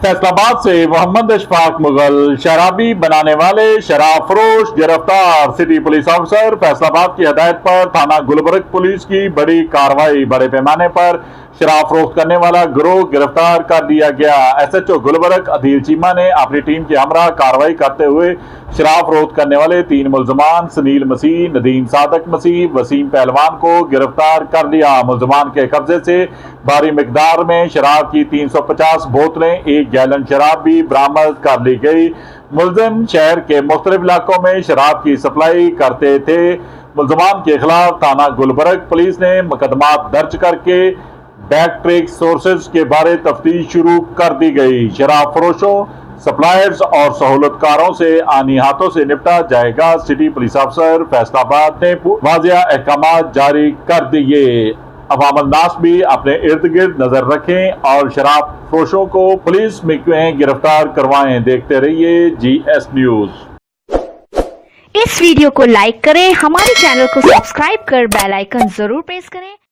फैसलाबाद से मोहम्मद अशफाक मुगल शराबी बनाने वाले शराब फरोश गिरफ्तार। सिटी पुलिस ऑफिसर फैसलाबाद की हदायत पर थाना गुलबर्ग पुलिस की बड़ी कार्रवाई। बड़े पैमाने पर शराब फरोख्त करने वाला गिरोह गिरफ्तार कर लिया गया। एसएचओ गुलबर्ग अदील चीमा ने अपनी टीम के हमरा कार्रवाई करते हुए शराब फरोख्त करने वाले 3 मुलजमान सनील मसीह, नदीम सादक मसीह, वसीम पहलवान को गिरफ्तार कर लिया। मुलजमान के कब्जे से भारी मिकदार में शराब की 350 बोतलें, 1 गैलन शराब भी बरामद कर ली गई। मुलजिम शहर के मुख्तलिफ इलाकों में शराब की सप्लाई करते थे। मुलजमान के खिलाफ थाना गुलबर्ग पुलिस ने मुकदमा दर्ज करके बैक ट्रेक सोर्सेज के बारे तफ्तीश शुरू कर दी गई। शराब फरोशों, सप्लायर्स और सहूलतकारों से आनी हाथों से निपटा जाएगा। सिटी पुलिस अफसर फैसलाबाद ने वाज़िया अहकाम जारी कर दिए। अवाम नास भी अपने इर्द गिर्द नजर रखें और शराब फरोशों को पुलिस में गिरफ्तार करवाएं। देखते रहिए GS न्यूज। इस वीडियो को लाइक करें, हमारे चैनल को सब्सक्राइब कर बेल आइकन जरूर प्रेस करें।